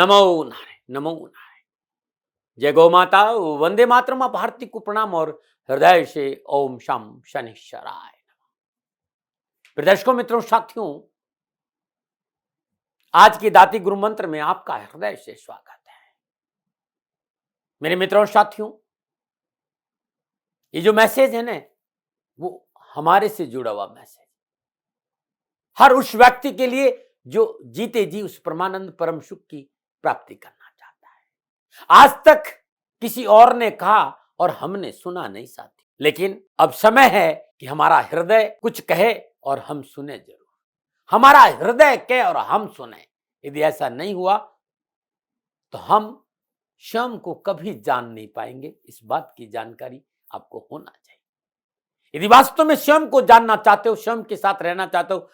नमो नारायण, नमो नारायण। जय गौ माता, वंदे मातरम। आप भारती को प्रणाम और हृदय से ओम शम शनिश्चराय नमः। दर्शकों, मित्रों, साथियों, आज की दाती गुरु मंत्र में आपका हृदय से स्वागत है। मेरे मित्रों, साथियों, ये जो मैसेज है ना, वो हमारे से जुड़ा हुआ मैसेज, हर उस व्यक्ति के लिए जो जीते जी उस परमानंद परम सुख की प्राप्ति करना चाहता है। आज तक किसी और ने कहा और हमने सुना नहीं साथी, लेकिन अब समय है कि हमारा हृदय कुछ कहे और हम सुने जरूर। हमारा हृदय कहे और हम सुने। यदि ऐसा नहीं हुआ तो हम स्वयं को कभी जान नहीं पाएंगे। इस बात की जानकारी आपको होना चाहिए। यदि वास्तव में स्वयं को जानना चाहते हो, स्वयं के साथ रहना चाहते हो,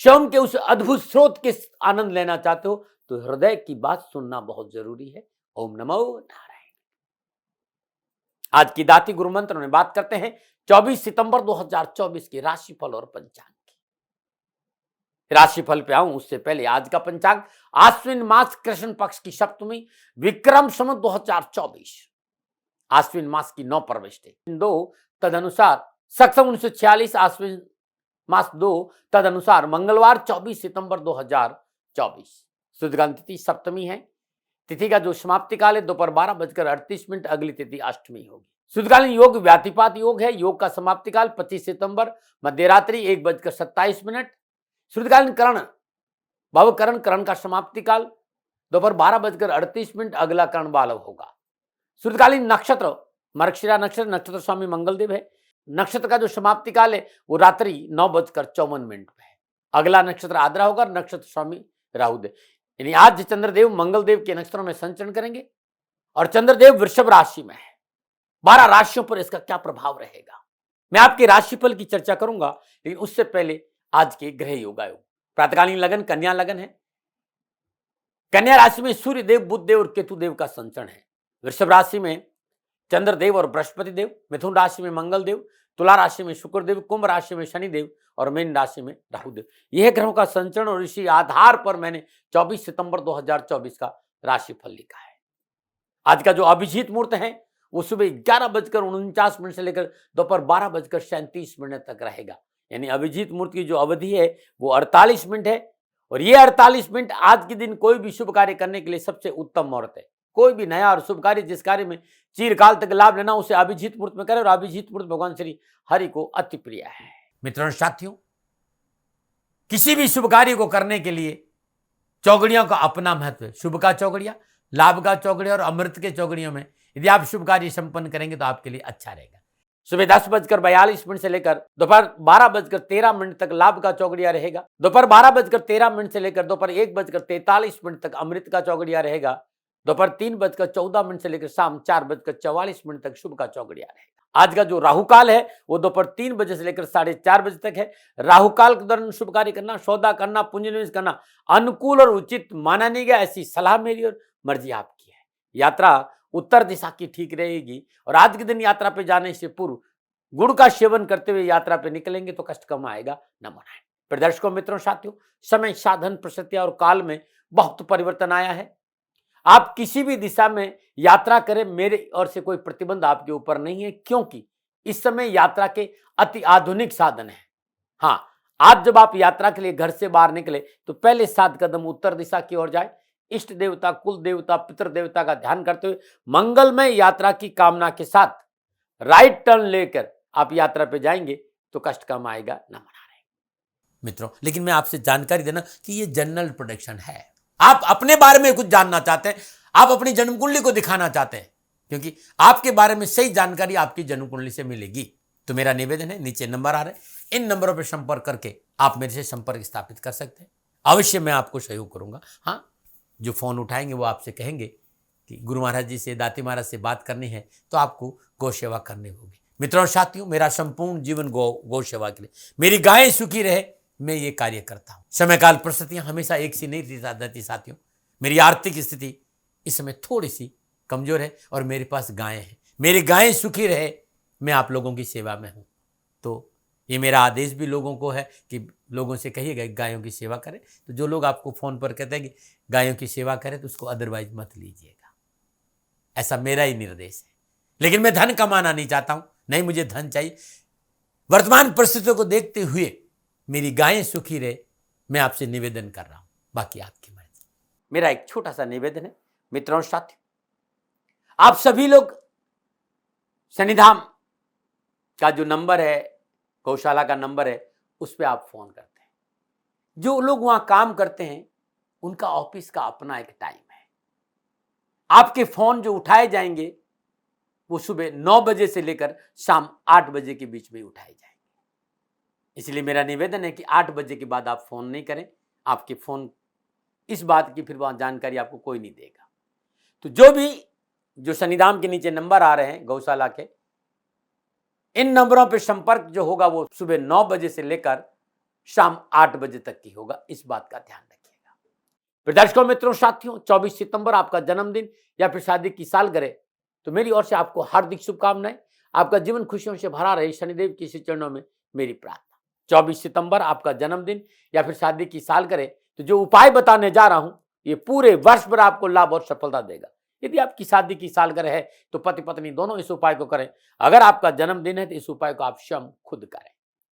स्वयं के उस अद्भुत स्रोत के आनंद लेना चाहते हो, तो हृदय की बात सुनना बहुत जरूरी है। ओम नमो नारायण। आज की दाती गुरु मंत्र में बात करते हैं 24 सितंबर 2024 के राशिफल और पंचांग की। राशिफल पे आऊं उससे पहले आज का पंचांग आश्विन मास कृष्ण पक्ष की सप्तमी विक्रम संवत 2024 आश्विन मास की 9 प्रविष्टि 2 तदनुसार सक्षम 1946 आश्विन मास 2 तदनुसार मंगलवार 24 सितंबर 2024 शुद्धकाल तिथि सप्तमी है। तिथि का जो समाप्ति काल है दोपहर 12:38, अगली तिथि अष्टमी होगी। शुद्धकालीन योग व्यातिपात योग है। योग का समाप्ति काल 25 सितंबर मध्यरात्रि 1:27। शुद्धकालीन करण भवकरण, करण का समाप्ति काल दोपहर 12:38, अगला करण बालव होगा। शुद्धकालीन नक्षत्र मर्गशिरा नक्षत्र, नक्षत्र स्वामी मंगलदेव है। नक्षत्र का जो समाप्ति काल है वो रात्रि 9:54 पे है। अगला नक्षत्र आद्रा होगा, नक्षत्र स्वामी राहुदेव। यानी आज चंद्रदेव मंगलदेव के नक्षत्रों में संचरण करेंगे और चंद्रदेव वृषभ राशि में है। 12 राशियों पर इसका क्या प्रभाव रहेगा, मैं आपके राशिफल की चर्चा करूंगा, लेकिन उससे पहले आज के ग्रह योगायोग। प्रातकालीन लगन कन्या लगन है। कन्या राशि में सूर्य देव, बुध देव और केतु देव का संचरण है। वृषभ राशि में चंद्रदेव और बृहस्पति देव, मिथुन राशि में मंगल देव, तुला राशि में शुक्र देव, कुंभ राशि में शनि देव और मीन राशि में राहु देव। यह ग्रहों का संचरण और इसी आधार पर मैंने 24 सितंबर 2024 का राशिफल लिखा है। आज का जो अभिजीत मुहूर्त है वो सुबह 11:49 से लेकर दोपहर 12:37 तक रहेगा। यानी अभिजीत मुहूर्त की जो अवधि है वो 48 मिनट है और ये 48 मिनट आज के दिन कोई भी शुभ कार्य करने के लिए सबसे उत्तम मुहूर्त है। कोई भी नया और शुभ कार्य जिस कार्य में चिरकाल तक लाभ लेना उसे अभिजीत मुहूर्त में करें और अभिजीत मुहूर्त भगवान श्री हरि को अति प्रिय है। मित्रों, साथियों, किसी भी शुभ कार्य को करने के लिए चौगड़ियों का अपना महत्व है। शुभ का चौगड़िया, लाभ का चौगड़िया और अमृत के चौगड़ियों में यदि आप शुभ कार्य संपन्न करेंगे तो आपके लिए अच्छा रहेगा। सुबह 10:42 से लेकर दोपहर 12:13 तक लाभ का चौगड़िया रहेगा। दोपहर 12:13 से लेकर दोपहर 1:43 तक अमृत का चौगड़िया रहेगा। दोपहर 3:14 से लेकर शाम 4:44 तक शुभ का चौगड़िया रहेगा। आज का जो राहुकाल है वो दोपहर 3 बजे से लेकर 4:30 बजे तक है। राहुकाल के दौरान शुभ कार्य करना, सौदा करना, पूंजी निवेश करना अनुकूल और उचित माना नहीं गया। ऐसी सलाह मेरी और मर्जी आपकी है। यात्रा उत्तर दिशा की ठीक रहेगी और आज के दिन यात्रा पे जाने से पूर्व गुड़ का सेवन करते हुए यात्रा पे निकलेंगे तो कष्ट कम आएगा। न मनाएं। प्रदर्शकों, मित्रों, साथियों, समय, साधन, परिस्थितियां और काल में बहुत परिवर्तन आया है। आप किसी भी दिशा में यात्रा करें, मेरे ओर से कोई प्रतिबंध आपके ऊपर नहीं है, क्योंकि इस समय यात्रा के अति आधुनिक साधन है। हाँ, आज जब आप यात्रा के लिए घर से बाहर निकले तो पहले 7 कदम उत्तर दिशा की ओर जाए। इष्ट देवता, कुल देवता, पितृ देवता का ध्यान करते हुए मंगलमय यात्रा की कामना के साथ राइट टर्न लेकर आप यात्रा पे जाएंगे तो कष्ट कम आएगा। न मना रहे मित्रों, लेकिन मैं आपसे जानकारी देना कि ये जनरल प्रोडिक्शन है। आप अपने बारे में कुछ जानना चाहते हैं, आप अपनी जन्म कुंडली को दिखाना चाहते हैं, क्योंकि आपके बारे में सही जानकारी आपकी जन्म कुंडली से मिलेगी। तो मेरा निवेदन है, नीचे नंबर आ रहे हैं, इन नंबरों पर संपर्क करके आप मेरे से संपर्क स्थापित कर सकते हैं। अवश्य मैं आपको सहयोग करूंगा। हाँ, जो फोन उठाएंगे वो आपसे कहेंगे कि गुरु महाराज जी से, दाती महाराज से बात करनी है तो आपको गौ सेवा करनी होगी। मित्रों, साथियों, मेरा संपूर्ण जीवन गौ सेवा के लिए, मेरी गायें सुखी रहे, मैं ये कार्य करता हूं। समय काल परिस्थितियां हमेशा एक सी नहीं रहती साथियों। मेरी आर्थिक स्थिति इस समय थोड़ी सी कमजोर है और मेरे पास गायें हैं। मेरी गायें सुखी रहे, मैं आप लोगों की सेवा में हूं। तो ये मेरा आदेश भी लोगों को है कि लोगों से कहिएगा गायों की सेवा करें। तो जो लोग आपको फ़ोन पर कहते हैं कि गायों की सेवा करें तो उसको अदरवाइज मत लीजिएगा, ऐसा मेरा ही निर्देश है। लेकिन मैं धन कमाना नहीं चाहता हूं, नहीं मुझे धन चाहिए। वर्तमान परिस्थितियों को देखते हुए मेरी गायें सुखी रहे, मैं आपसे निवेदन कर रहा हूं, बाकी आपकी मर्जी। मेरा एक छोटा सा निवेदन है मित्रों साथियों, आप सभी लोग शनिधाम का जो नंबर है, गौशाला का नंबर है, उस पर आप फोन करते हैं। जो लोग वहां काम करते हैं उनका ऑफिस का अपना एक टाइम है। आपके फोन जो उठाए जाएंगे वो सुबह 9 बजे से लेकर शाम 8 बजे के बीच में उठाए जाएंगे। इसलिए मेरा निवेदन है कि 8 बजे के बाद आप फोन नहीं करें। आपके फोन इस बात की फिर वहां जानकारी आपको कोई नहीं देगा। तो जो शनिधाम के नीचे नंबर आ रहे हैं गौशाला के, इन नंबरों पर संपर्क जो होगा वो सुबह 9 बजे से लेकर शाम 8 बजे तक की होगा। इस बात का ध्यान रखिएगा। दर्शकों मित्रों साथियों, 24 सितंबर आपका जन्मदिन या फिर शादी की सालगिरह, तो मेरी ओर से आपको हार्दिक शुभकामनाएं। आपका जीवन खुशियों से भरा रहे, शनिदेव की श्री चरणों में मेरी प्रार्थना। 24 सितंबर आपका जन्मदिन या फिर शादी की सालगिरह, तो जो उपाय बताने जा रहा हूं ये पूरे वर्ष भर आपको लाभ और सफलता देगा। यदि आपकी शादी की सालगिरह है तो पति पत्नी दोनों इस उपाय को करें। अगर आपका जन्मदिन है तो इस उपाय को आप स्वयं खुद करें।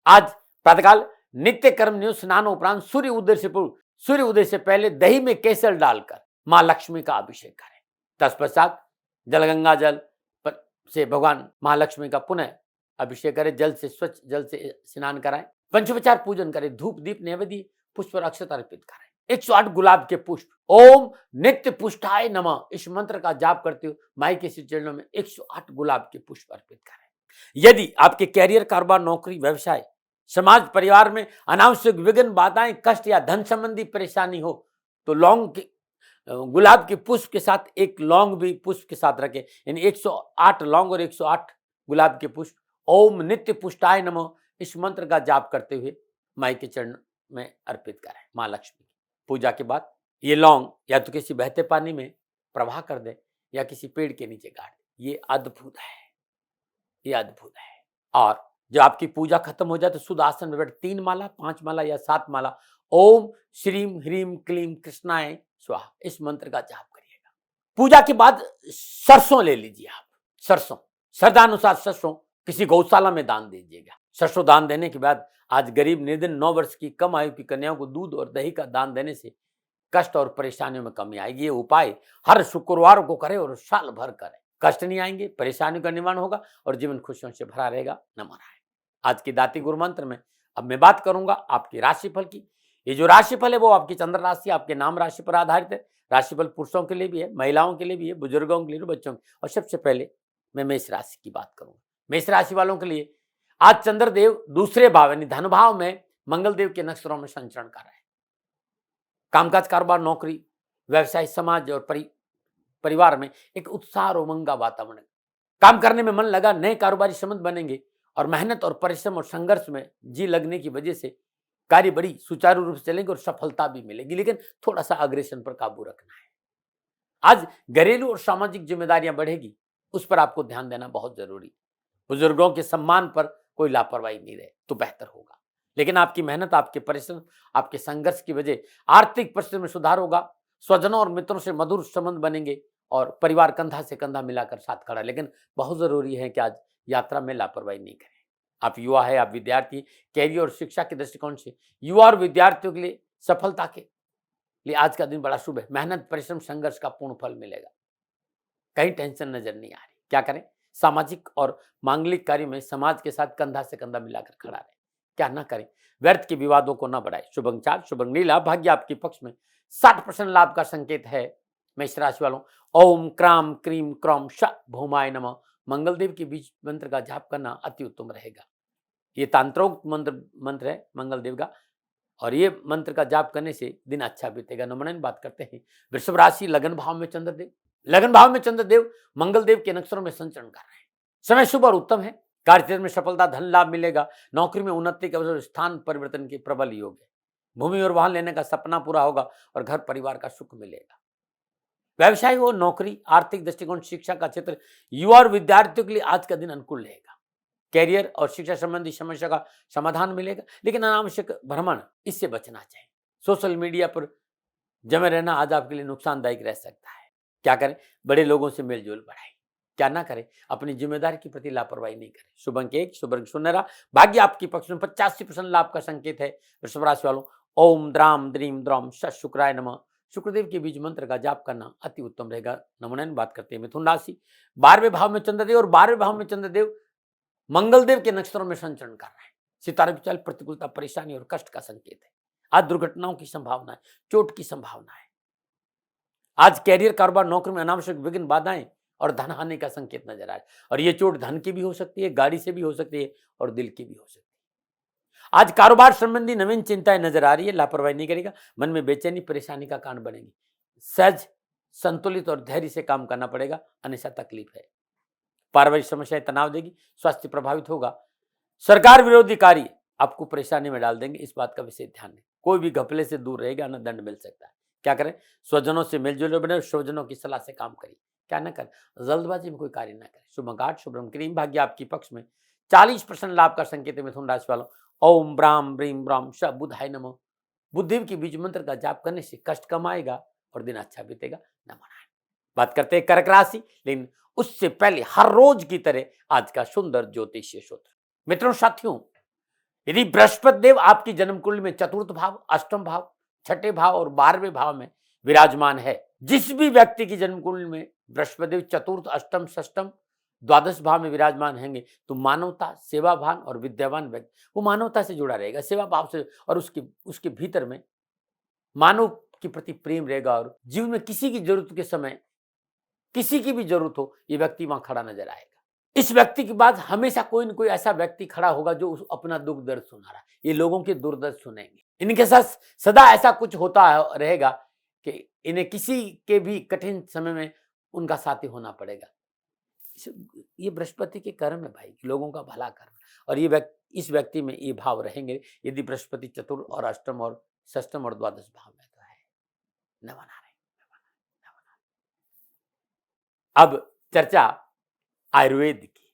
आज प्रातःकाल नित्य कर्म न्यूज स्नान उपरांत सूर्य उदय से पहले दही में केसर डालकर मां लक्ष्मी का अभिषेक करें। तत्पश्चात जलगंगा जल से भगवान महालक्ष्मी का पुनः अभिषेक करें। जल से स्वच्छ जल से स्नान कराएं, पंचोपचार पूजन करें, धूप दीप नैवेद्य पुष्प और अक्षत अर्पित करें। 108 गुलाब के पुष्प, ओम नित्य पुष्टाय नमः, इस मंत्र का जाप करते हुए माई के श्री चरणों में 108 गुलाब के पुष्प अर्पित करें। यदि आपके कैरियर, कारोबार, नौकरी, व्यवसाय, समाज, परिवार में अनावश्यक विघ्न, बाधाएं, कष्ट या धन संबंधी परेशानी हो तो लौंग के गुलाब के पुष्प के साथ एक लौंग भी पुष्प के साथ रखें। यानी 108 लौंग और 108 गुलाब के पुष्प, ओम नित्य पुष्टाय नमः, इस मंत्र का जाप करते हुए माई के चरण में अर्पित करें मां लक्ष्मी। पूजा के बाद ये लौंग या तो किसी बहते पानी में प्रवाह कर दें या किसी पेड़ के नीचे गाड़ दें। ये अद्भुत है, ये अद्भुत है। और जब आपकी पूजा खत्म हो जाए तो शुद्ध आसन में बैठ 3 माला, 5 माला या 7 माला ओम श्रीम ह्रीम क्लीम कृष्णाय स्वाहा, इस मंत्र का जाप करिएगा। पूजा के बाद सरसों ले लीजिए आप, सरसों श्रद्धानुसार सरसों किसी गौशाला में दान दीजिएगा। सरसों दान देने के बाद आज गरीब निर्धन 9 वर्ष की कम आयु की कन्याओं को दूध और दही का दान देने से कष्ट और परेशानियों में कमी आएगी। ये उपाय हर शुक्रवार को करें और साल भर करें, कष्ट नहीं आएंगे, परेशानियों का निवारण होगा और जीवन खुशियों से भरा रहेगा। नमः नारायण। आज की दाती गुरु मंत्र में अब मैं बात करूंगा आपकी राशिफल की। ये जो राशिफल है वो आपकी चंद्र राशि, आपके नाम राशि पर आधारित है। राशिफल पुरुषों के लिए भी है, महिलाओं के लिए भी है, बुजुर्गों के लिए, बच्चों के। और सबसे पहले मैं मेष राशि की बात करूंगा। मेष राशि वालों के लिए आज चंद्रदेव दूसरे भाव यानी धन भाव में मंगल देव के नक्षत्रों में संचरण कर रहे हैं। कामकाज, कारोबार, नौकरी, व्यवसाय, समाज और परिवार में एक उत्साह और उमंग का वातावरण, काम करने में मन लगा, नए कारोबारी संबंध बनेंगे और मेहनत और परिश्रम और संघर्ष में जी लगने की वजह से कार्य बड़ी सुचारू रूप से चलेंगे और सफलता भी मिलेगी। लेकिन थोड़ा सा अग्रेशन पर काबू रखना है। आज घरेलू और सामाजिक जिम्मेदारियां बढ़ेगी, उस पर आपको ध्यान देना बहुत जरूरी। बुजुर्गों के सम्मान पर कोई लापरवाही नहीं रहे तो बेहतर होगा। लेकिन आपकी मेहनत, आपके परिश्रम, आपके संघर्ष की वजह आर्थिक परिस्थिति में सुधार होगा। स्वजनों और मित्रों से मधुर संबंध बनेंगे और परिवार कंधा से कंधा मिलाकर साथ खड़ा। लेकिन बहुत जरूरी है कि आज यात्रा में लापरवाही नहीं करें। आप युवा है, आप विद्यार्थी, कैरियर और शिक्षा के दृष्टिकोण से युवा और विद्यार्थियों के लिए सफलता के लिए आज का दिन बड़ा शुभ है। मेहनत, परिश्रम, संघर्ष का पूर्ण फल मिलेगा। कहीं टेंशन नजर नहीं आ रही। क्या करें? सामाजिक और मांगलिक कार्य में समाज के साथ कंधा से कंधा मिलाकर खड़ा रहे। क्या ना करें? व्यर्थ के विवादों को न बढ़ाए। शुभ अंक 4, शुभ अंक नीला, भाग्य आपके पक्ष में, 60% लाभ का संकेत है। मेष राशि वालों, ओम क्राम क्रीम क्रौम श भूमाय नमः मंगल देव के बीच मंत्र का जाप करना अति उत्तम रहेगा। ये तांत्रोक्त मंत्र है मंगल देव का और ये मंत्र का जाप करने से दिन अच्छा बीतेगा। नंबर 9 बात करते हैं वृषभ राशि, लगन भाव में चंद्रदेव, लगन भाव में चंद्रदेव मंगल देव के नक्षत्रों में संचरण कर रहे हैं। समय शुभ और उत्तम है। कार्यक्षेत्र में सफलता, धन लाभ मिलेगा। नौकरी में उन्नति के अवसर, स्थान परिवर्तन के प्रबल योग है। भूमि और वाहन लेने का सपना पूरा होगा और घर परिवार का सुख मिलेगा। व्यवसाय हो, नौकरी, आर्थिक दृष्टिकोण, शिक्षा का क्षेत्र, युवा और विद्यार्थियों के लिए आज का दिन अनुकूल रहेगा। कैरियर और शिक्षा संबंधी समस्या का समाधान मिलेगा। लेकिन अनावश्यक भ्रमण, इससे बचना चाहिए। सोशल मीडिया पर जमे रहना आज आपके लिए नुकसानदायक रह सकता है। क्या करें? बड़े लोगों से मेलजोल बढ़ाएं। क्या ना करें? अपनी जिम्मेदारी के प्रति लापरवाही नहीं करें। शुभ अंक 1, शुभ रंग सुनहरा, भाग्य आपके पक्ष में, 85% लाभ का संकेत है। वृषभ राशि वालों, ओम द्राम द्रीम द्रौम श शुक्राय नमः, शुक्रदेव के बीज मंत्र का जाप करना अति उत्तम रहेगा। नमूनन बात करते हैं मिथुन राशि, 12वें भाव में चंद्रदेव और 12वें भाव में चंद्रदेव मंगलदेव के नक्षत्रों में संचरण कर रहे हैं। सितारे विचार, प्रतिकूलता, परेशानी और कष्ट का संकेत है। आज दुर्घटनाओं की संभावना है, चोट की संभावना है। आज कैरियर, कारोबार, नौकरी में अनावश्यक विघ्न, बाधाएं और धन हानि का संकेत नजर आए। और ये चोट धन की भी हो सकती है, गाड़ी से भी हो सकती है और दिल की भी हो सकती है। आज कारोबार संबंधी नवीन चिंताएं नजर आ रही है, लापरवाही नहीं करेगा। मन में बेचैनी, परेशानी का कारण बनेगी। सहज, संतुलित और धैर्य से काम करना पड़ेगा, अन्यथा तकलीफ है। पारिवारिक समस्याएं तनाव देगी, स्वास्थ्य प्रभावित होगा। सरकार विरोधी कार्य आपको परेशानी में डाल देंगे, इस बात का विशेष ध्यान दें। कोई भी घपले से दूर रहेगा, न दंड मिल सकता है। क्या करें? स्वजनों से मिलजुल बने, स्वजनों की सलाह से काम करिए। क्या न करें? जल्दबाजी में कोई कार्य न करें। शुभ अंक 8, शुभ रंग क्रीम, भाग्य आपकी पक्ष में, 40% लाभ का संकेत है। मिथुन राशि वालों, ओम ब्राम ब्रीम ब्राम श बुधाय नमः, बुद्धि की बीज मंत्र का जाप करने से कष्ट कम आएगा और दिन अच्छा बीतेगा। न मनाएं। बात करते हैं कर्क राशि, लेकिन उससे पहले हर रोज की तरह आज का सुंदर ज्योतिषीय सूत्र। मित्रों, साथियों, यदि बृहस्पति देव आपकी जन्म कुंडली में चतुर्थ भाव, अष्टम भाव, छठे भाव और 12वें भाव में विराजमान है, जिस भी व्यक्ति की जन्म कुंडली में बृहस्पति देव चतुर्थ, अष्टम, षष्टम, द्वादश भाव में विराजमान होंगे, तो मानवता, सेवाभान और विद्यावान व्यक्ति, वो मानवता से जुड़ा रहेगा, सेवा भाव से, और उसके भीतर में मानव के प्रति प्रेम रहेगा। और जीवन में किसी की जरूरत के समय, किसी की भी जरूरत हो, ये व्यक्ति वहां खड़ा नजर आएगा। इस व्यक्ति के बाद हमेशा कोई न कोई ऐसा व्यक्ति खड़ा होगा जो अपना दुख दर्द सुना रहा है। ये लोगों के दुर्द दर्द सुनेंगे। इनके साथ सदा ऐसा कुछ होता रहेगा कि इन्हें किसी के भी कठिन समय में उनका साथी होना पड़ेगा। ये बृहस्पति के कर्म है भाई, लोगों का भला करना। और इस व्यक्ति में ये भाव रहेंगे यदि बृहस्पति चतुर्थ और अष्टम और षष्टम और द्वादश भाव में तो है। न बना रहे। अब चर्चा आयुर्वेद की।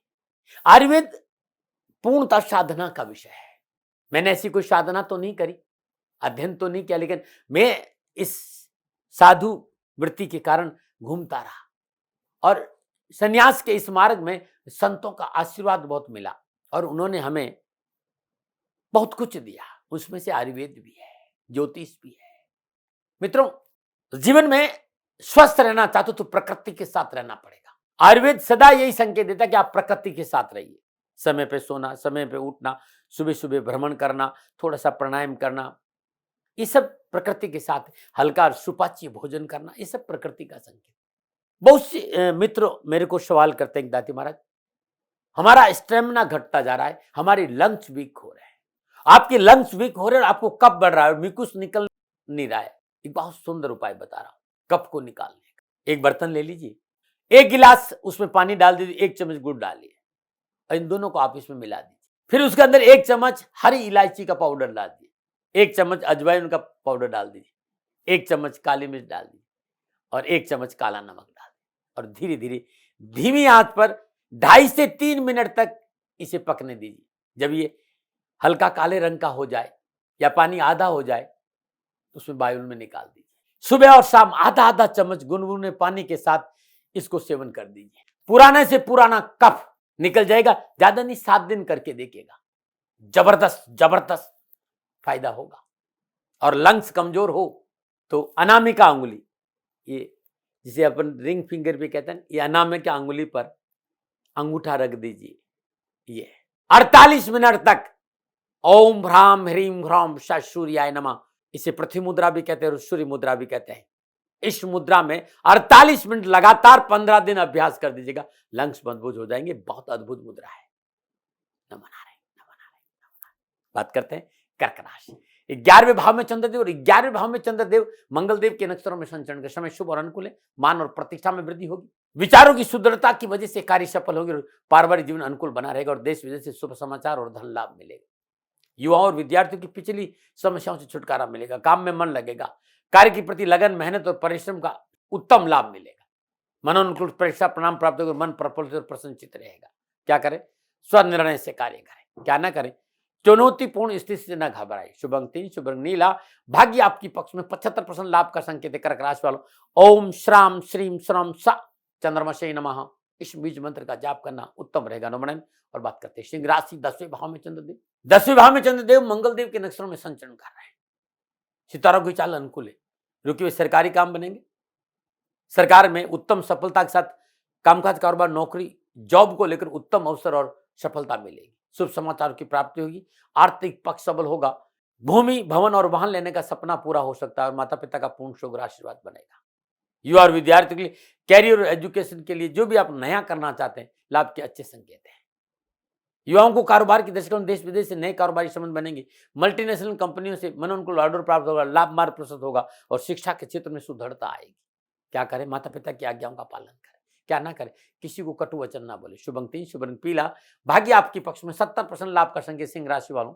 आयुर्वेद पूर्णतः साधना का विषय है। मैंने ऐसी कोई साधना तो नहीं करी, अध्ययन तो नहीं किया, लेकिन मैं इस साधु वृत्ति के कारण घूमता रहा और संन्यास के इस मार्ग में संतों का आशीर्वाद बहुत मिला और उन्होंने हमें बहुत कुछ दिया। उसमें से आयुर्वेद भी है, ज्योतिष भी है। मित्रों, जीवन में स्वस्थ रहना चाहते हो तो प्रकृति के साथ रहना पड़ेगा। आयुर्वेद सदा यही संकेत देता है कि आप प्रकृति के साथ रहिए। समय पे सोना, समय पे उठना, सुबह सुबह भ्रमण करना, थोड़ा सा प्राणायाम करना, ये सब प्रकृति के साथ। हल्का सुपाच्य भोजन करना, ये सब प्रकृति का संकेत। बहुत से मित्र मेरे को सवाल करते हैं, दाती महाराज हमारा स्टेमिना घटता जा रहा है, हमारे लंग्स वीक हो रहे हैं। आपके लंग्स वीक हो रहे हैं और आपको कफ बढ़ रहा है, म्यूकस निकल नहीं रहा है। एक बहुत सुंदर उपाय बता रहा हूं कफ को निकालने का। एक बर्तन ले लीजिए, 1 गिलास उसमें पानी डाल दीजिए, 1 चम्मच गुड़ डालिए और इन दोनों को आप इसमें मिला दीजिए। फिर उसके अंदर 1 चम्मच हरी इलायची का पाउडर डाल दीजिए, 1 चम्मच अजवाइन का पाउडर डाल दीजिए, 1 चम्मच काली मिर्च डाल दीजिए और 1 चम्मच काला नमक डाल दीजिए और धीरे धीरे धीमी आंच पर 2.5 से 3 मिनट तक इसे पकने दीजिए। जब ये हल्का काले रंग का हो जाए या पानी आधा हो जाए तो उसमें बायुल में निकाल दीजिए। सुबह और शाम आधा आधा चम्मच गुनगुने पानी के साथ इसको सेवन कर दीजिए। पुराने से पुराना कफ निकल जाएगा। ज्यादा नहीं, 7 दिन करके देखिएगा, जबरदस्त जबरदस्त फायदा होगा। और लंग्स कमजोर हो तो अनामिका अंगुली, ये जिसे अपन रिंग फिंगर भी कहते हैं, ये अनामिका अंगुली पर अंगूठा रख दीजिए। ये 48 मिनट तक ओम ह्राम ह्रीम ह्राम सूर्याय नमः, इसे पृथ्वी मुद्रा भी कहते हैं और सूर्य मुद्रा भी कहते हैं। इस मुद्रा में 48 मिनट लगातार 15 दिन अभ्यास कर दीजिएगा, लंग्स मजबूत हो जाएंगे। बहुत अद्भुत मुद्रा है। न मना रहे। बात करते हैं कर्क राशि। 11वें भाव में चंद्रदेव और 11वें भाव में चंद्रदेव मंगलदेव के नक्षत्रों में संचरण के समय शुभ और अनुकूल है। मान और प्रतिष्ठा में वृद्धि होगी। विचारों की सुदृढ़ता की वजह से कार्य सफल होगी और पारिवारिक जीवन अनुकूल बना रहेगा और देश विदेश से शुभ समाचार और धन लाभ मिलेगा। युवाओं और विद्यार्थियों की पिछली समस्याओं से छुटकारा मिलेगा। काम में मन लगेगा। कार्य के प्रति लगन, मेहनत और परिश्रम का उत्तम लाभ मिलेगा। मनोनुकूल परीक्षा परिणाम प्राप्त होकर मन प्रफुल्लित और प्रसन्नचित रहेगा। क्या करें? स्वनिर्णय से कार्य करें, क्या ना करें, चुनौतीपूर्ण स्थिति से न घबराए। शुभ अंक 3, शुभ रंग नीला, भाग्य आपकी पक्ष में। 75% लाभ का संकेत है। कर्क राशि वालों, ओम श्राम श्रीम श्रम सा चंद्रमशे नमः, इस बीज मंत्र का जाप करना उत्तम रहेगा। नमन। और बात करते हैं सिंह राशि, 10वें भाव में चंद्रदेव। 10वें भाव में चंद्रदेव मंगल देव के नक्षत्रों में संचरण कर रहे हैं। सितारों की चाल अनुकूल है। रुके हुए सरकारी काम बनेंगे। सरकार में उत्तम सफलता के साथ कामकाज, कारोबार, नौकरी, जॉब को लेकर उत्तम अवसर और सफलता मिलेगी। शुभ समाचार की प्राप्ति होगी। आर्थिक पक्ष सबल होगा। भूमि, भवन और वाहन लेने का सपना पूरा हो सकता है और माता पिता का पूर्ण शुभ आशीर्वाद बनेगा। युवा और विद्यार्थियों के लिए कैरियर और एजुकेशन के लिए जो भी आप नया करना चाहते हैं, लाभ के अच्छे संकेत हैं। युवाओं को कारोबार की दृष्टि से देश विदेश से नए कारोबारी संबंध बनेंगे। मल्टीनेशनल कंपनियों से मनोनुकूल ऑर्डर प्राप्त होगा, लाभ मार्ग प्रस्तुत होगा और शिक्षा के क्षेत्र में सुदृढ़ता आएगी। क्या करें, माता पिता की आज्ञाओं का पालन करें। क्या ना करें, किसी को कटु वचन ना बोले। शुभ अंक 3, शुभ रंग पीला, भाग्य आपके पक्ष में। 70% लाभ का संकेत सिंह राशि वालों,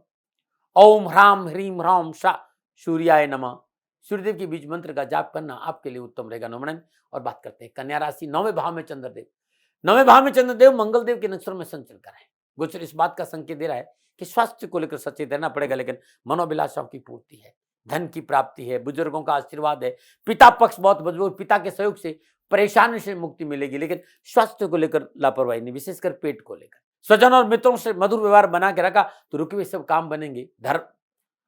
ओम ह्राम ह्रीम ह्राम शा सूर्याय नमः, सूर्यदेव की बीज मंत्र का जाप करना आपके लिए उत्तम रहेगा। नमन। और बात करते हैं कन्या राशि, 9वें भाव में चंद्रदेव। 9वें भाव में चंद्रदेव मंगल देव के नक्षत्रों में संचरण कर रहे हैं। गोचर इस बात का संकेत दे रहा है कि स्वास्थ्य को लेकर सचेत रहना पड़ेगा, लेकिन मनोभिलाषाओं की पूर्ति है, धन की प्राप्ति है, बुजुर्गों का आशीर्वाद है, पिता पक्ष बहुत मजबूत, पिता के सहयोग से परेशानी से मुक्ति मिलेगी, लेकिन स्वास्थ्य को लेकर लापरवाही नहीं, विशेषकर पेट को लेकर। स्वजन और मित्रों से मधुर व्यवहार बना के रखा तो रुके हुए सब काम बनेंगे। धर्म,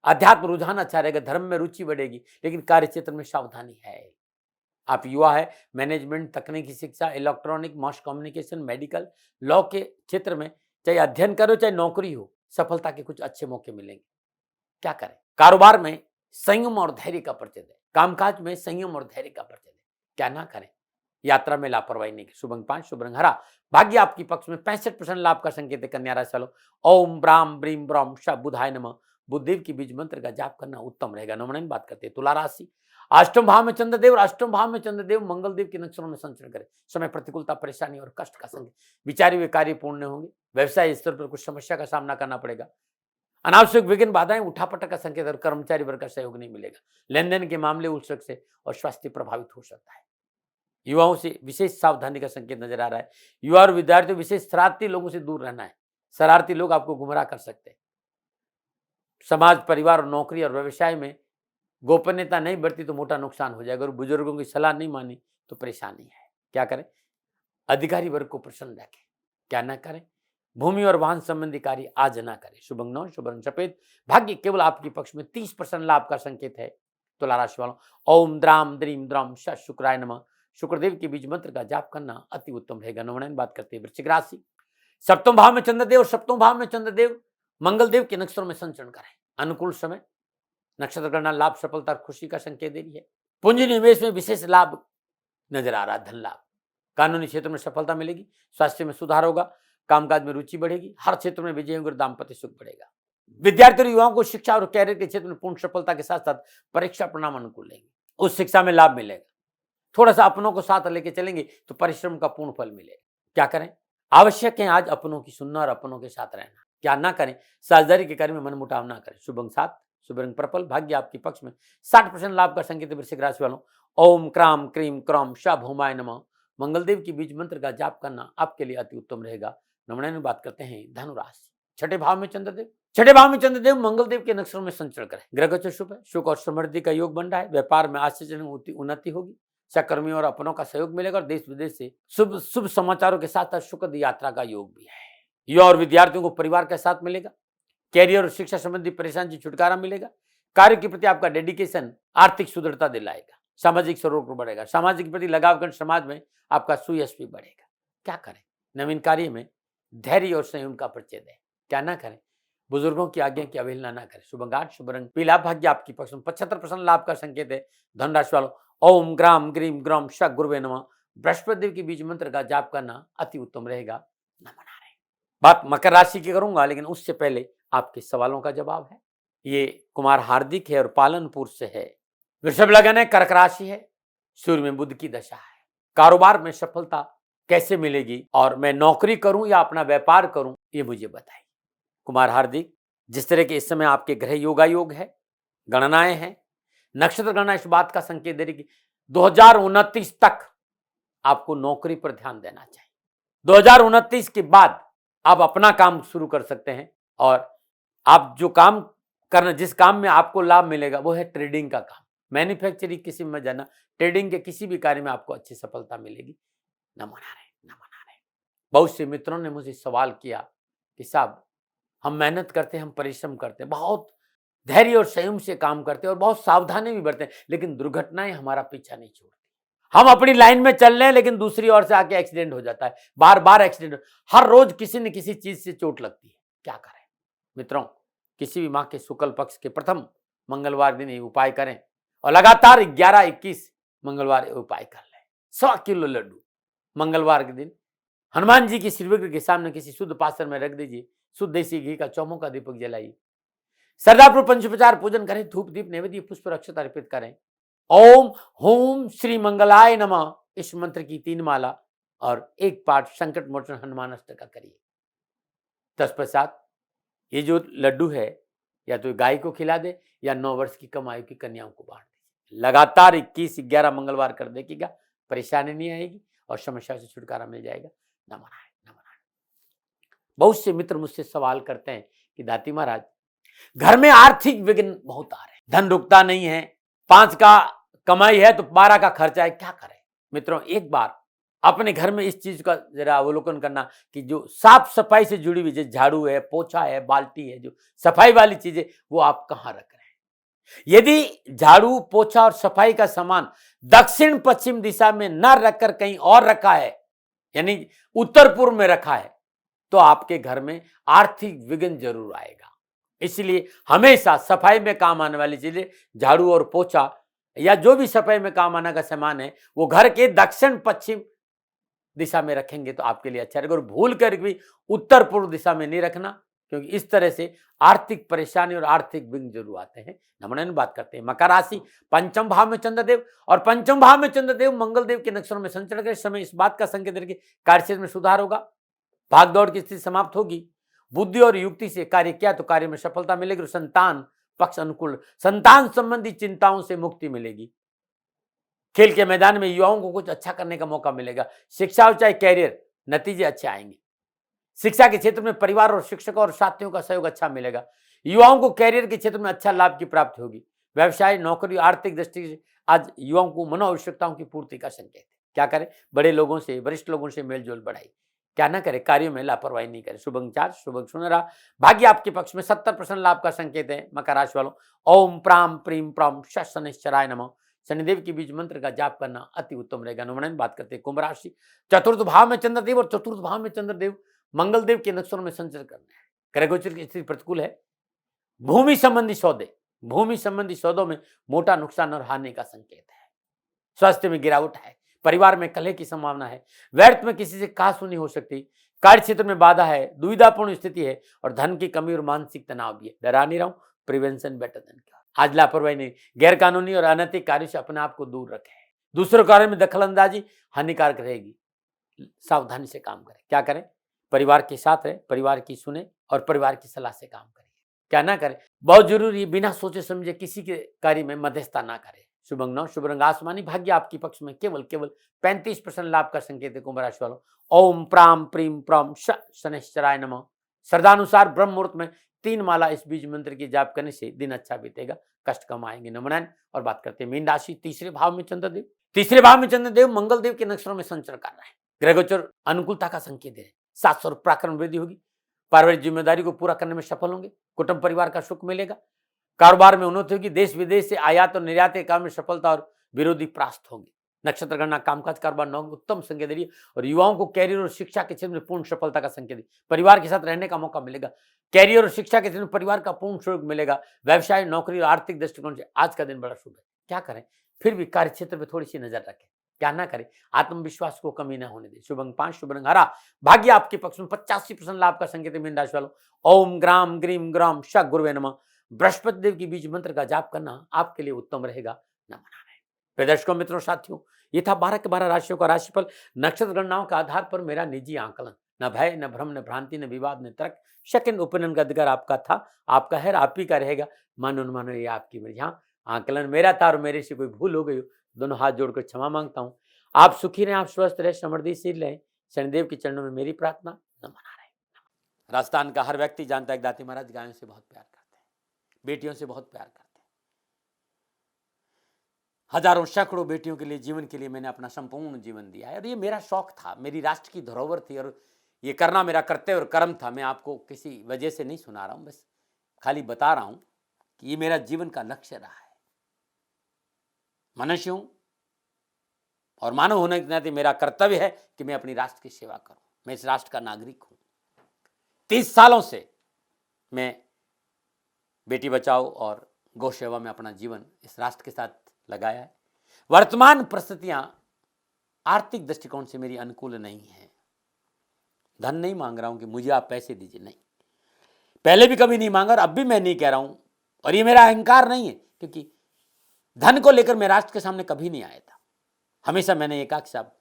अध्यात्म रुझान अच्छा रहेगा, धर्म में रुचि बढ़ेगी, लेकिन कार्य क्षेत्र में सावधानी है। आप युवा है, मैनेजमेंट, तकनीकी शिक्षा, electronic, mass communication, medical, law के क्षेत्र में चाहे अध्ययन करो चाहे नौकरी हो, सफलता के कुछ अच्छे मौके मिलेंगे। क्या करें, कारोबार में संयम और धैर्य का परिचय दें, कामकाज में संयम और धैर्य का परिचय दें। क्या ना करें, यात्रा में लापरवाही नहीं। शुभ अंक 5, शुभ रंग हरा, भाग्य आपकी पक्ष में। 65% लाभ का संकेत है। कन्या राशि वालों, ओम ब्राम ब्रीम ब्रह्म श बुधाय नमः, बुद्धदेव की बीज मंत्र का जाप करना उत्तम रहेगा। नमन। बात करते हैं तुला राशि, 8वें भाव में चंद्रदेव और 8वें भाव में चंद्रदेव मंगल देव के नक्षत्रों में संचरण करें। समय प्रतिकूलता, परेशानी और कष्ट का संकेत। विचारे हुए कार्य पूर्ण होंगे। व्यवसाय स्तर पर कुछ समस्या का सामना करना पड़ेगा। अनावश्यक विघ्न, बाधाएं, उठापटक का संकेत और कर्मचारी वर्ग का सहयोग नहीं मिलेगा। लेन देन के मामले उलझ से और स्वास्थ्य प्रभावित हो सकता है। युवाओं से विशेष सावधानी का संकेत नजर आ रहा है। युवा और विद्यार्थियों विशेष शरारती लोगों से दूर रहना है। शरारती लोग आपको गुमराह कर सकते हैं। समाज, परिवार और नौकरी और व्यवसाय में गोपनीयता नहीं बढ़ती तो मोटा नुकसान हो जाएगा और बुजुर्गों की सलाह नहीं मानी तो परेशानी है। क्या करें, अधिकारी वर्ग को प्रसन्न रखें। क्या ना करें, भूमि और वाहन संबंधी कार्य आज ना करें। शुभ अंक 9, शुभ रंग सफेद, भाग्य केवल आपके पक्ष में। 30% लाभ का संकेत है। तुला राशि वालों, ओम द्राम द्रीम द्राम श शुक्राय नमः, शुक्रदेव के बीज मंत्र का जाप करना अति उत्तम रहेगा। नवनयन। बात करते हैं वृश्चिक राशि, 7वें भाव में चंद्रदेव और 7वें भाव में चंद्रदेव मंगल देव के नक्षत्रों में संचरण करें। अनुकूल समय, नक्षत्र गणना, लाभ, सफलता, खुशी का संकेत दे रही है। पूंजी निवेश में विशेष लाभ नजर आ रहा है, धन लाभ। कानूनी क्षेत्र में सफलता मिलेगी। स्वास्थ्य में सुधार होगा। कामकाज में रुचि बढ़ेगी। हर क्षेत्र में विजय होगी और दाम्पत्य सुख बढ़ेगा। विद्यार्थी और युवाओं को शिक्षा और कैरियर के क्षेत्र में पूर्ण सफलता के साथ साथ परीक्षा परिणाम अनुकूल लेंगे। उस शिक्षा में लाभ मिलेगा। थोड़ा सा अपनों को साथ लेके चलेंगे तो परिश्रम का पूर्ण फल मिलेगा। क्या करें, आवश्यक है आज अपनों की सुनना और अपनों के साथ रहना। क्या ना करें, साझेदारी के कार्य में मनमुटाव ना करें। शुभ अंक 7, शुभ रंग पर्पल, भाग्य आपके पक्ष में। 60% लाभ का संकेत वृश्चिक राशि वालों, ओम क्राम क्रीम क्रम श भूमाय नमः, मंगलदेव की बीज मंत्र का जाप करना आपके लिए अति उत्तम रहेगा। नमन। बात करते हैं धनु राशि, 6ठे भाव में चंद्रदेव। 6ठे भाव में चंद्रदेव मंगलदेव के नक्षत्रों में संचरण करें। ग्रह गोचर शुभ है। सुख और समृद्धि का योग बन रहा है। व्यापार में आश्चर्यजनक उन्नति होगी। सहकर्मियों और अपनों का सहयोग मिलेगा और देश विदेश से शुभ समाचारों के साथ साथ सुखद यात्रा का योग भी है। युवा और विद्यार्थियों को परिवार के साथ मिलेगा। कैरियर और शिक्षा संबंधी परेशानी से छुटकारा मिलेगा। कार्य के प्रति आपका डेडिकेशन आर्थिक सुदृढ़ता दिलाएगा। सामाजिक स्वरूप बढ़ेगा। सामाजिक के प्रति लगाव कर समाज में आपका सुयश भी बढ़ेगा। क्या करें, नवीन कार्य में धैर्य और संयम का परिचय दें। क्या ना करें, बुजुर्गों की आज्ञा की अवहेलना ना करें। शुभ अंक 8, शुभ रंग पीला, भाग्य आपकी पक्ष में। 75% लाभ का संकेत है। धन राशि वालों, ओम ग्राम ग्रीम ग्राम श गुरुवे नमः, बृहस्पति देव के बीज मंत्र का जाप करना अति उत्तम रहेगा। नमन आ रहे। बात मकर राशि की करूंगा, लेकिन उससे पहले आपके सवालों का जवाब है। ये कुमार हार्दिक है और पालनपुर से है। वृषभ लगन है, कर्क राशि है, सूर्य में बुध की दशा है। कारोबार में सफलता कैसे मिलेगी और मैं नौकरी करूं या अपना व्यापार करूं, ये मुझे बताइए। कुमार हार्दिक, जिस तरह के इस समय आपके ग्रह योगायोग है, गणनाएं हैं, नक्षत्र गणना इस बात का संकेत दे रही कि 2029 तक आपको नौकरी पर ध्यान देना चाहिए। 2029 के बाद आप अपना काम शुरू कर सकते हैं। और आप जो काम करना, जिस काम में आपको लाभ मिलेगा वो है ट्रेडिंग का काम। मैन्युफैक्चरिंग किसी में जाना, ट्रेडिंग के किसी भी कार्य में आपको अच्छी सफलता मिलेगी। न मना रहे, न मना रहे। बहुत से मित्रों ने मुझे सवाल किया कि साहब हम मेहनत करते हैं, हम परिश्रम करते हैं, बहुत धैर्य और संयम से काम करते हैं और बहुत सावधानी भी बरते हैं, लेकिन दुर्घटनाएं हमारा पीछा नहीं छोड़ती। हम अपनी लाइन में चल रहे हैं लेकिन दूसरी ओर से आके एक्सीडेंट हो जाता है, बार बार एक्सीडेंट, हर रोज किसी न किसी चीज से चोट लगती है। क्या करें मित्रों, किसी भी माह के शुक्ल पक्ष के प्रथम मंगलवार दिन ये उपाय करें और लगातार 11-21 मंगलवार उपाय कर लें। 100 किलो लड्डू मंगलवार के दिन हनुमान जी की श्रीविग्रह के सामने किसी शुद्ध पात्र में रख दीजिए, शुद्ध देसी घी का चौमुखा दीपक जलाइए, श्रद्धापूर्वक पंचोपचार पूजन करें, धूप दीप नैवेद्य पुष्प अक्षत अर्पित करें। ओम होम श्री मंगलाय नमः इस मंत्र की 3 माला और 1 पाठ संकट मोचन हनुमान अष्टक का करिए। तत्पश्चात ये जो लड्डू है या तो गाय को खिला दे या 9 वर्ष की कम आयु की कन्याओं को बांट दीजिए। लगातार 21-11 मंगलवार कर देखिएगा, परेशानी नहीं आएगी और समस्या से छुटकारा मिल जाएगा। न मनाए, न मनाए। बहुत से मित्र मुझसे सवाल करते हैं कि दाती महाराज घर में आर्थिक विघ्न बहुत आ रहे हैं, धन रुकता नहीं है, 5 का कमाई है तो 12 का खर्चा है, क्या करें। मित्रों एक बार अपने घर में इस चीज का जरा अवलोकन करना कि जो साफ सफाई से जुड़ी हुई, जैसे झाड़ू है, पोछा है, बाल्टी है, जो सफाई वाली चीजें, वो आप कहाँ रख रहे हैं। यदि झाड़ू पोछा और सफाई का सामान दक्षिण पश्चिम दिशा में न रखकर कहीं और रखा है, यानी उत्तर पूर्व में रखा है, तो आपके घर में आर्थिक विघ्न जरूर आएगा। इसलिए हमेशा सफाई में काम आने वाली चीजें, झाड़ू और पोछा या जो भी सफाई में काम आने का सामान है, वो घर के दक्षिण पश्चिम दिशा में रखेंगे तो आपके लिए अच्छा रहेगा। और भूल कर भी उत्तर पूर्व दिशा में नहीं रखना, क्योंकि इस तरह से आर्थिक परेशानी और आर्थिक विघ्न जरूर आते हैं। नमन बात करते हैं मकर राशि, पंचम भाव में चंद्रदेव और पंचम भाव में चंद्रदेव मंगल देव के नक्षत्रों में संचरण के समय इस बात का संकेत है कि कार्यक्षेत्र में सुधार होगा, भागदौड़ की स्थिति समाप्त होगी, बुद्धि और युक्ति से कार्य किया तो कार्य में सफलता मिलेगी और संतान पक्ष अनुकूल, संतान संबंधी चिंताओं से मुक्ति मिलेगी। खेल के मैदान में युवाओं को कुछ अच्छा करने का मौका मिलेगा। शिक्षा हो चाहे कैरियर, नतीजे अच्छे आएंगे। शिक्षा के क्षेत्र में परिवार और शिक्षकों और साथियों का सहयोग अच्छा मिलेगा। युवाओं को कैरियर के क्षेत्र में अच्छा लाभ की प्राप्ति होगी। व्यवसाय, नौकरी, आर्थिक दृष्टि से आज युवाओं को मनोआवश्यकताओं की पूर्ति का संकेत है। क्या करें, बड़े लोगों से, वरिष्ठ लोगों से मेलजोल बढ़ाई। क्या ना करें, कार्यों में लापरवाही नहीं करें। शुभ अंक 4, शुभ अंक सुनहरा, भाग्य आपके पक्ष में, 70% लाभ का संकेत है। मकर राशि वालों ओम प्राम प्रीम प्रम शनिश्चराय नमः शनिदेव के बीज मंत्र का जाप करना अति उत्तम रहेगा। अनुमन बात करते हैं कुंभ राशि, चतुर्थ भाव में चंद्रदेव और चतुर्थ भाव में चंद्रदेव मंगल देव के नक्षत्रों में संचरण करना है। ग्रह गोचर की स्थिति प्रतिकूल है। भूमि संबंधी सौदे, भूमि संबंधी सौदों में मोटा नुकसान और हानि का संकेत है। स्वास्थ्य में गिरावट है, परिवार में कलह की संभावना है, व्यर्थ में किसी से कहासुनी हो सकती, कार्य क्षेत्र में बाधा है, दुविधापूर्ण स्थिति है और धन की कमी और मानसिक तनाव भी है। डरा नहीं रहा हूं, प्रिवेंशन बेटर देन क्योर। आज लापरवाही नहीं, गैर कानूनी और अनैतिक कार्य से अपने आप को दूर रखें। दूसरों कार्य में दखल अंदाजी हानिकारक रहेगी, सावधानी से काम करें। क्या करें, परिवार के साथ रहे, परिवार की सुने और परिवार की सलाह से काम करें। क्या ना करें, बहुत जरूरी, बिना सोचे समझे किसी के कार्य में मध्यस्थता ना करें। शुभ अंक 9, शुभ रंग आसमानी, भाग्य आपके पक्ष में, केवल 35% लाभ का संकेत है। कुंभ राशि वालों ओम प्राम प्रीम प्रम शनिश्चराय नमः श्रद्धानुसार ब्रह्म मुहूर्त में 3 माला इस बीज मंत्र की जाप करने से दिन अच्छा बीतेगा, कष्ट कम आएंगे। नमन और बात करते हैं मीन राशि, तीसरे भाव में चंद्रदेव, तीसरे भाव में चंद्रदेव मंगल देव के नक्षत्रों में संचरण कर रहा है। ग्रह गोचर अनुकूलता का संकेत है। 700 पराक्रम वृद्धि होगी, पारिवारिक जिम्मेदारी को पूरा करने में सफल होंगे, कुटुंब परिवार का सुख मिलेगा, कारोबार में उन्नति होगी, देश विदेश से आयात और निर्यात के काम में सफलता और विरोधी परास्त होंगे। नक्षत्र गणना, कामकाज, कारोबार, नौकरी उत्तम संकेत है और युवाओं को कैरियर और शिक्षा के क्षेत्र में पूर्ण सफलता का संकेत है। परिवार के साथ रहने का मौका मिलेगा, कैरियर और शिक्षा के क्षेत्र में परिवार का पूर्ण सहयोग मिलेगा। व्यवसाय, नौकरी और आर्थिक दृष्टिकोण से आज का दिन बड़ा शुभ है। क्या करें, फिर भी कार्य क्षेत्र में थोड़ी सी नजर रखें। क्या ना करें, आत्मविश्वास को कमी न होने दें। शुभ अंक 5, शुभ रंग हरा, भाग्य आपके पक्ष में, 85% लाभ का संकेत है। मीन राशि वालों ओम ग्राम ग्रीम ग्राम श गुरुवे नमः बृहस्पति देव की बीज मंत्र का जाप करना आपके लिए उत्तम रहेगा। न मनाना है। प्रदर्शकों, मित्रों, साथियों, ये था 12 के 12 राशियों का राशिफल। नक्षत्र गणनाओं के आधार पर मेरा निजी आकलन, न भय, न भ्रम, न भ्रांति, न विवाद, न तर्क, सेकंड ओपिनियन का अधिकार आपका था, आपका है, आप ही का रहेगा। मानो न मानो ये आपकी मर्जी। हाँ, आकलन मेरा था और मेरे से कोई भूल हो गई हो, दोनों हाथ जोड़कर क्षमा मांगता हूँ। आप सुखी रहें, आप स्वस्थ रहें, समृद्धिशील रहें, शनिदेव के चरणों में मेरी प्रार्थना। न मना रहे। राजस्थान का हर व्यक्ति जानता है कि दाती महाराज गायों से बहुत प्यार करते हैं, बेटियों से बहुत प्यार करते हैं। हजारों सैकड़ों बेटियों के लिए, जीवन के लिए मैंने अपना संपूर्ण जीवन दिया है और ये मेरा शौक था, मेरी राष्ट्र की धरोहर थी और ये करना मेरा कर्तव्य और कर्म था। मैं आपको किसी वजह से नहीं सुना रहा हूं, बस खाली बता रहा हूं कि ये मेरा जीवन का लक्ष्य रहा है। मनुष्य हूं और मानव होने के नाते मेरा कर्तव्य है कि मैं अपनी राष्ट्र की सेवा करूं। मैं इस राष्ट्र का नागरिक हूं। 30 सालों से मैं बेटी बचाओ और गौ सेवा में अपना जीवन इस राष्ट्र के साथ लगाया है। वर्तमान परिस्थितियां आर्थिक दृष्टिकोण से मेरी अनुकूल नहीं है। धन नहीं मांग रहा हूं कि मुझे आप पैसे दीजिए, नहीं, पहले भी कभी नहीं मांगा और अब भी मैं नहीं कह रहा हूं और ये मेरा अहंकार नहीं है, क्योंकि धन को लेकर मैं राष्ट्र के सामने कभी नहीं आया था। हमेशा मैंने एक आख साहब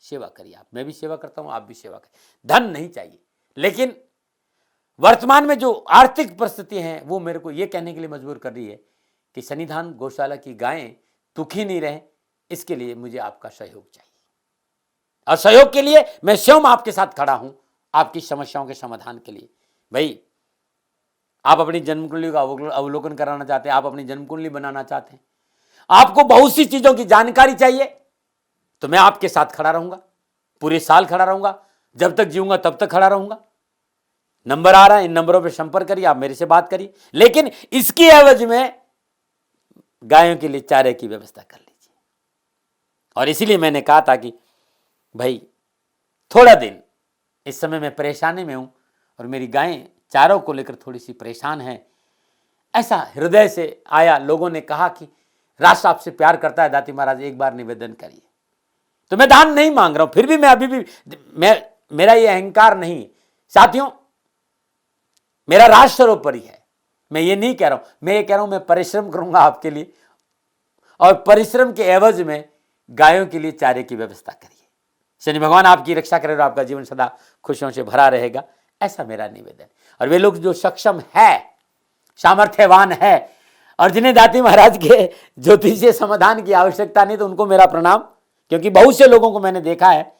सेवा करी, आप, मैं भी सेवा करता हूं, आप भी सेवा करें। धन नहीं चाहिए, लेकिन वर्तमान में जो आर्थिक परिस्थिति है वो मेरे को ये कहने के लिए मजबूर कर रही है कि सन्निधान गौशाला की गायें दुखी नहीं रहे, इसके लिए मुझे आपका सहयोग चाहिए और सहयोग के लिए मैं स्वयं आपके साथ खड़ा हूं, आपकी समस्याओं के समाधान के लिए। भाई, आप अपनी जन्म कुंडली का अवलोकन कराना चाहते हैं, आप अपनी जन्म कुंडली बनाना चाहते हैं, आपको बहुत सी चीजों की जानकारी चाहिए, तो मैं आपके साथ खड़ा रहूंगा, पूरे साल खड़ा रहूंगा, जब तक जीऊंगा तब तक खड़ा रहूंगा। नंबर आ रहा है, इन नंबरों पर संपर्क करिए, आप मेरे से बात करिए, लेकिन इसकी एवज में गायों के लिए चारे की व्यवस्था कर लीजिए। और इसीलिए मैंने कहा था कि भाई थोड़ा दिन, इस समय मैं परेशानी में हूं और मेरी गायें चारों को लेकर थोड़ी सी परेशान हैं। ऐसा हृदय से आया, लोगों ने कहा कि राष्ट्र आपसे प्यार करता है दाती महाराज, एक बार निवेदन करिए। तो मैं दान नहीं मांग रहा हूं, फिर भी मैं अभी भी, मेरा ये अहंकार नहीं साथियों, मेरा राष्ट्र सर्वोपरि है। मैं ये नहीं कह रहा हूं, मैं ये कह रहा हूं मैं परिश्रम करूंगा आपके लिए और परिश्रम के एवज में गायों के लिए चारे की व्यवस्था करिए। शनि भगवान आपकी रक्षा करे और आपका जीवन सदा खुशियों से भरा रहेगा, ऐसा मेरा निवेदन। और वे लोग जो सक्षम है, सामर्थ्यवान है और जिन्हें दाती महाराज के ज्योतिषीय समाधान की आवश्यकता नहीं, तो उनको मेरा प्रणाम, क्योंकि बहुत से लोगों को मैंने देखा है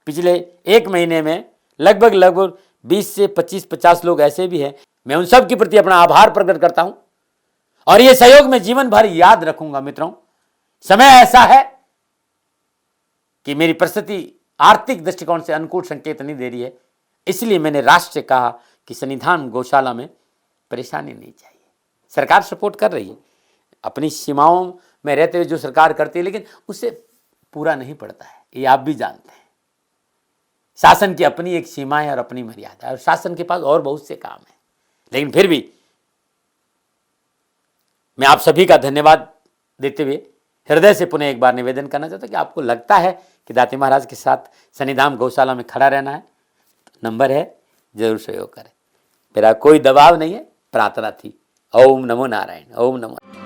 पिछले 1 महीने में लगभग 20 से 25-50 लोग ऐसे भी हैं। मैं उन सब के प्रति अपना आभार प्रकट करता हूं और ये सहयोग मैं जीवन भर याद रखूंगा। मित्रों, समय ऐसा है कि मेरी परिस्थिति आर्थिक दृष्टिकोण से अनुकूल संकेत नहीं दे रही है, इसलिए मैंने राष्ट्र से कहा कि सन्निधान गौशाला में परेशानी नहीं चाहिए। सरकार सपोर्ट कर रही है, अपनी सीमाओं में रहते हुए जो सरकार करती है, लेकिन उससे पूरा नहीं पड़ता है, ये आप भी जानते हैं। शासन की अपनी एक सीमा है और अपनी मर्यादा है और शासन के पास और बहुत से काम है, लेकिन फिर भी मैं आप सभी का धन्यवाद देते हुए हृदय से पुनः एक बार निवेदन करना चाहता हूं कि आपको लगता है कि दाती महाराज के साथ सन्निधान गौशाला में खड़ा रहना है, तो नंबर है, जरूर सहयोग करें। मेरा कोई दबाव नहीं है, प्रार्थना थी। ओम नमो नारायण, ओम नमो।